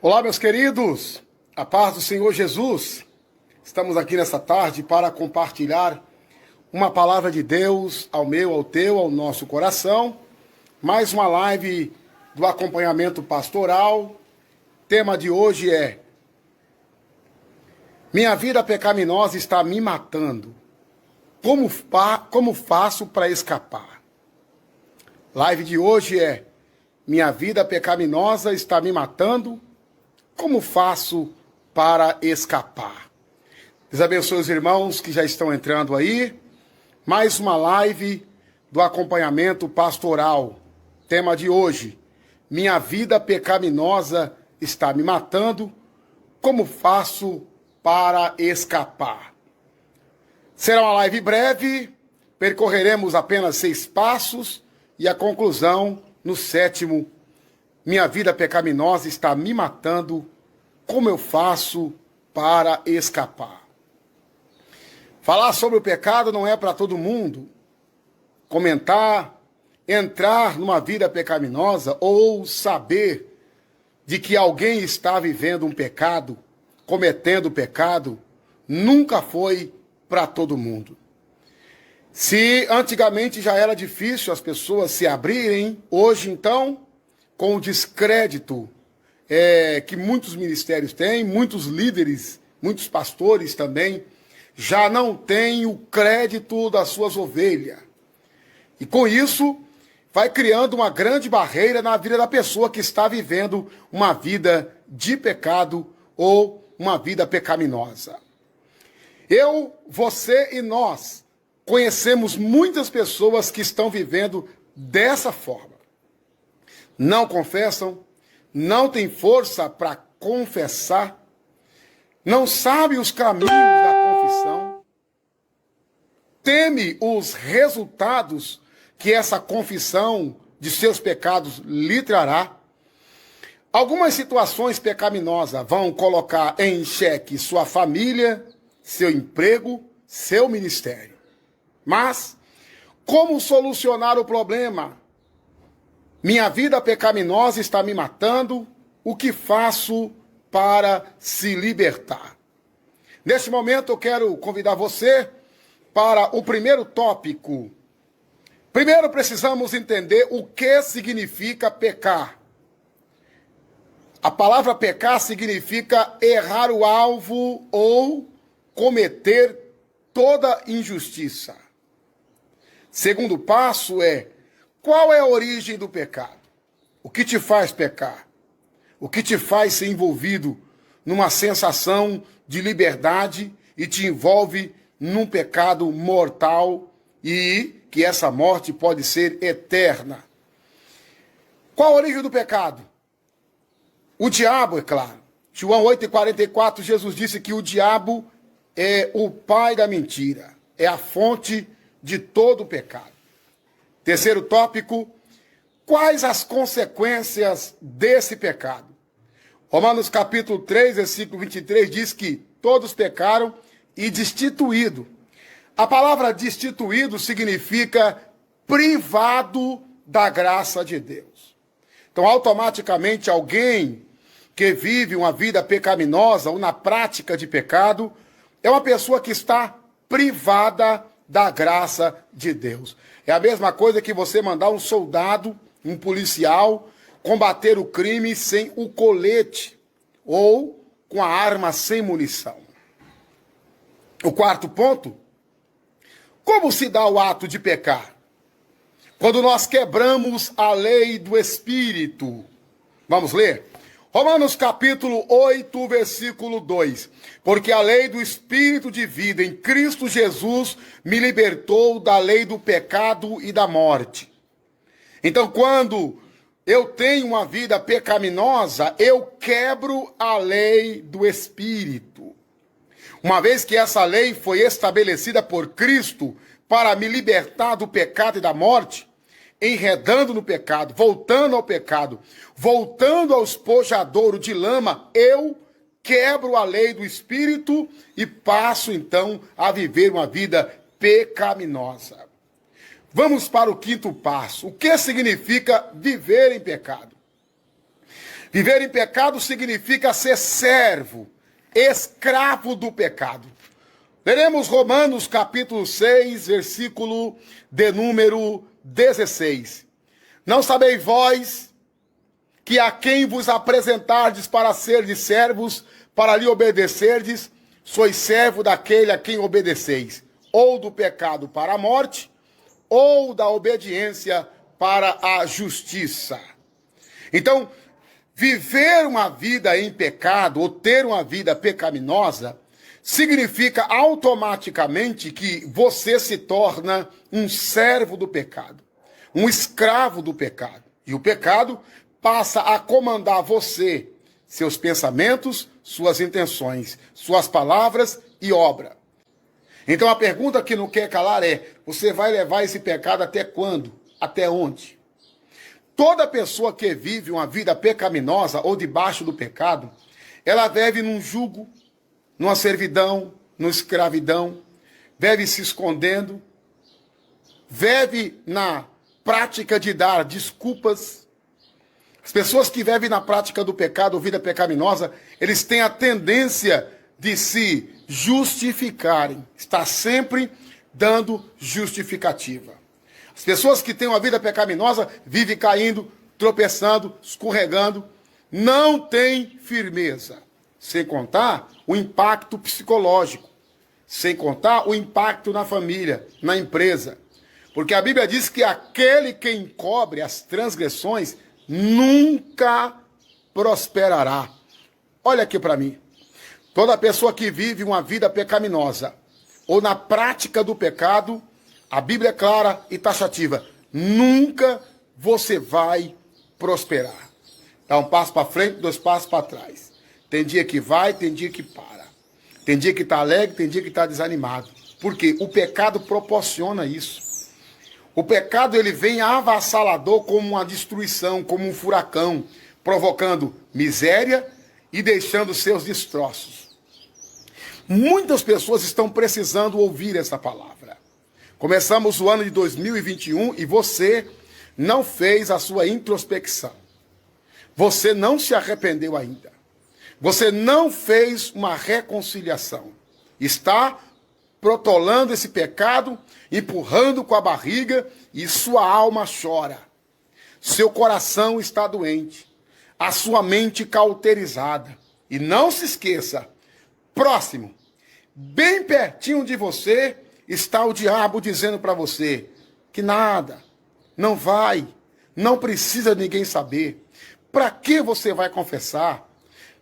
Olá, meus queridos, a paz do Senhor Jesus. Estamos aqui nessa tarde para compartilhar uma palavra de Deus ao meu, ao teu, ao nosso coração. Mais uma live do acompanhamento pastoral. Tema de hoje é: minha vida pecaminosa está me matando. Como faço para escapar? Live de hoje é: minha vida pecaminosa está me matando. Como faço para escapar? Deus abençoe os irmãos que já estão entrando aí. Mais uma live do acompanhamento pastoral. Tema de hoje: minha vida pecaminosa está me matando. Como faço para escapar? Será uma live breve. Percorreremos apenas 6 passos e a conclusão no 7º. Minha vida pecaminosa está me matando. Como eu faço para escapar? Falar sobre o pecado não é para todo mundo. Comentar, entrar numa vida pecaminosa ou saber de que alguém está vivendo um pecado, cometendo pecado, nunca foi para todo mundo. Se antigamente já era difícil as pessoas se abrirem, hoje então, com o descrédito que muitos ministérios têm, muitos líderes, muitos pastores também, já não têm o crédito das suas ovelhas. E com isso, vai criando uma grande barreira na vida da pessoa que está vivendo uma vida de pecado ou uma vida pecaminosa. Eu, você e nós conhecemos muitas pessoas que estão vivendo dessa forma. Não confessam, não têm força para confessar, não sabem os caminhos da confissão, teme os resultados que essa confissão de seus pecados lhe trará. Algumas situações pecaminosas vão colocar em xeque sua família, seu emprego, seu ministério. Mas, como solucionar o problema? Minha vida pecaminosa está me matando. O que faço para se libertar? Neste momento eu quero convidar você para o primeiro tópico. Primeiro precisamos entender o que significa pecar. A palavra pecar significa errar o alvo ou cometer toda injustiça. Segundo passo é: qual é a origem do pecado? O que te faz pecar? O que te faz ser envolvido numa sensação de liberdade e te envolve num pecado mortal e que essa morte pode ser eterna? Qual a origem do pecado? O diabo, é claro. João 8,44, Jesus disse que o diabo é o pai da mentira, é a fonte de todo o pecado. Terceiro tópico: quais as consequências desse pecado? Romanos capítulo 3, versículo 23 diz que todos pecaram e destituído. A palavra destituído significa privado da graça de Deus. Então, automaticamente, alguém que vive uma vida pecaminosa ou na prática de pecado é uma pessoa que está privada da graça de Deus. É a mesma coisa que você mandar um soldado, um policial, combater o crime sem o colete ou com a arma sem munição. O quarto ponto: como se dá o ato de pecar? Quando nós quebramos a lei do Espírito. Vamos ler? Romanos capítulo 8, versículo 2. Porque a lei do Espírito de vida em Cristo Jesus me libertou da lei do pecado e da morte. Então, quando eu tenho uma vida pecaminosa, eu quebro a lei do Espírito. Uma vez que essa lei foi estabelecida por Cristo para me libertar do pecado e da morte, enredando no pecado, voltando ao pecado, voltando ao espojadouro de lama, eu quebro a lei do Espírito e passo então a viver uma vida pecaminosa. Vamos para o quinto passo. O que significa viver em pecado? Viver em pecado significa ser servo, escravo do pecado. Leremos Romanos capítulo 6, versículo de número 16. Não sabeis vós que a quem vos apresentardes para serdes servos, para lhe obedecerdes, sois servo daquele a quem obedeceis, ou do pecado para a morte, ou da obediência para a justiça. Então, viver uma vida em pecado, ou ter uma vida pecaminosa, significa automaticamente que você se torna um servo do pecado, um escravo do pecado. E o pecado passa a comandar você, seus pensamentos, suas intenções, suas palavras e obra. Então a pergunta que não quer calar é: você vai levar esse pecado até quando? Até onde? Toda pessoa que vive uma vida pecaminosa ou debaixo do pecado, ela vive num jugo, numa servidão, numa escravidão, vive se escondendo, vive na prática de dar desculpas. As pessoas que vivem na prática do pecado ou vida pecaminosa, eles têm a tendência de se justificarem, está sempre dando justificativa. As pessoas que têm uma vida pecaminosa vivem caindo, tropeçando, escorregando, não têm firmeza. Sem contar o impacto psicológico, sem contar o impacto na família, na empresa. Porque a Bíblia diz que aquele que encobre as transgressões nunca prosperará. Olha aqui para mim. Toda pessoa que vive uma vida pecaminosa ou na prática do pecado, a Bíblia é clara e taxativa: nunca você vai prosperar. Dá um passo para frente, 2 passos para trás. Tem dia que vai, tem dia que para. Tem dia que está alegre, tem dia que está desanimado. Por quê? O pecado proporciona isso. O pecado, ele vem avassalador como uma destruição, como um furacão, provocando miséria e deixando seus destroços. Muitas pessoas estão precisando ouvir essa palavra. Começamos o ano de 2021 e você não fez a sua introspecção. Você não se arrependeu ainda. Você não fez uma reconciliação. Está protolando esse pecado, empurrando com a barriga e sua alma chora. Seu coração está doente. A sua mente cauterizada. E não se esqueça, próximo, bem pertinho de você, está o diabo dizendo para você que nada, não vai, não precisa ninguém saber. Para que você vai confessar?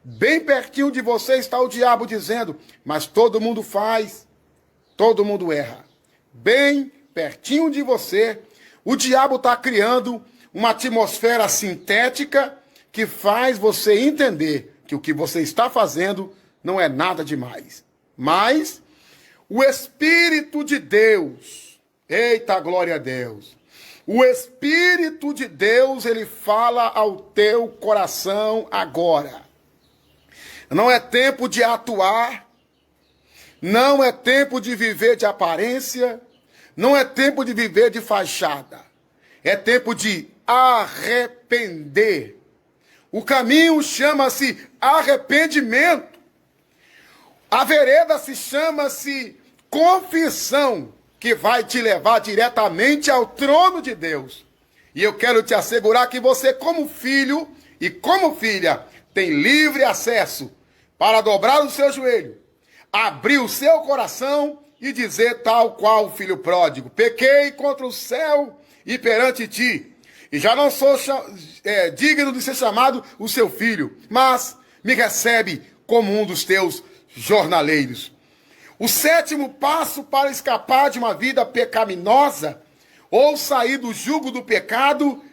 Bem pertinho de você está o diabo dizendo: mas todo mundo faz, todo mundo erra. Bem pertinho de você, o diabo está criando uma atmosfera sintética que faz você entender que o que você está fazendo não é nada demais. Mas o Espírito de Deus, eita glória a Deus, o Espírito de Deus, ele fala ao teu coração agora. Não é tempo de atuar, não é tempo de viver de aparência, não é tempo de viver de fachada. É tempo de arrepender. O caminho chama-se arrependimento. A vereda se chama-se confissão, que vai te levar diretamente ao trono de Deus. E eu quero te assegurar que você, como filho e como filha, tem livre acesso para dobrar o seu joelho, abrir o seu coração e dizer tal qual o filho pródigo: pequei contra o céu e perante ti, e já não sou digno de ser chamado o seu filho, mas me recebe como um dos teus jornaleiros. O 7º passo para escapar de uma vida pecaminosa ou sair do jugo do pecado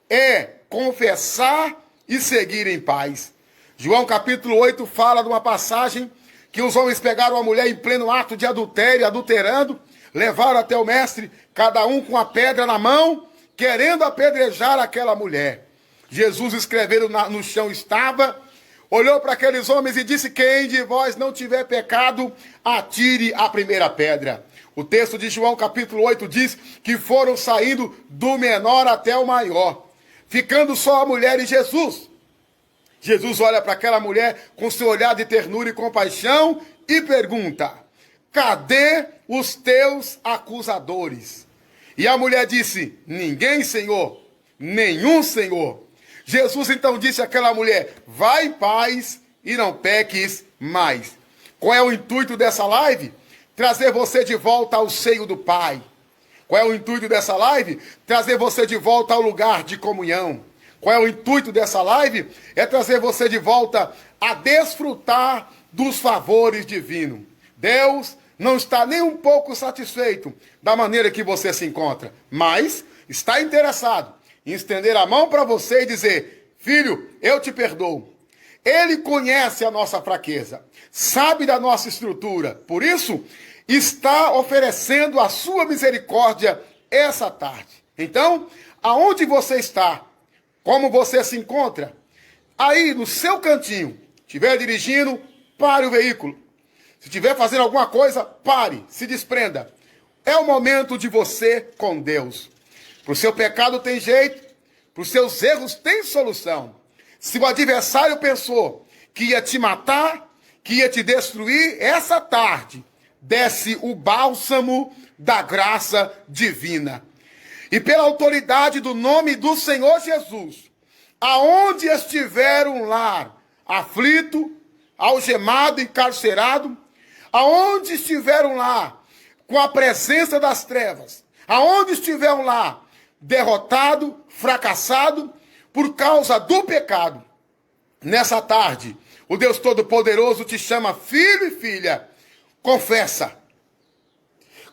é confessar e seguir em paz. João capítulo 8 fala de uma passagem que os homens pegaram uma mulher em pleno ato de adultério, adulterando, levaram até o mestre, cada um com a pedra na mão, querendo apedrejar aquela mulher. Jesus, escrevendo no chão estava, olhou para aqueles homens e disse: quem de vós não tiver pecado, atire a primeira pedra. O texto de João capítulo 8 diz que foram saindo do menor até o maior, ficando só a mulher e Jesus. Jesus olha para aquela mulher com seu olhar de ternura e compaixão e pergunta: cadê os teus acusadores? E a mulher disse: ninguém, Senhor, nenhum, Senhor. Jesus então disse àquela mulher: vai em paz e não peques mais. Qual é o intuito dessa live? Trazer você de volta ao seio do Pai. Qual é o intuito dessa live? Trazer você de volta ao lugar de comunhão. Qual é o intuito dessa live? É trazer você de volta a desfrutar dos favores divinos. Deus não está nem um pouco satisfeito da maneira que você se encontra, mas está interessado em estender a mão para você e dizer: filho, eu te perdoo. Ele conhece a nossa fraqueza, sabe da nossa estrutura, por isso está oferecendo a sua misericórdia essa tarde. Então, aonde você está? Como você se encontra? Aí no seu cantinho, estiver dirigindo, pare o veículo. Se estiver fazendo alguma coisa, pare, se desprenda. É o momento de você com Deus. Para o seu pecado tem jeito, para os seus erros tem solução. Se o adversário pensou que ia te matar, que ia te destruir, essa tarde desce o bálsamo da graça divina. E pela autoridade do nome do Senhor Jesus, aonde estiver um lar aflito, algemado, encarcerado, aonde estiver um lar com a presença das trevas, aonde estiver um lar derrotado, fracassado, por causa do pecado, nessa tarde, o Deus Todo-Poderoso te chama filho e filha. Confessa.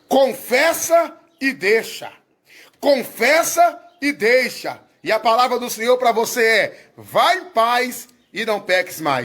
Confessa e deixa. Confessa e deixa. E a palavra do Senhor para você é: vai em paz e não peques mais.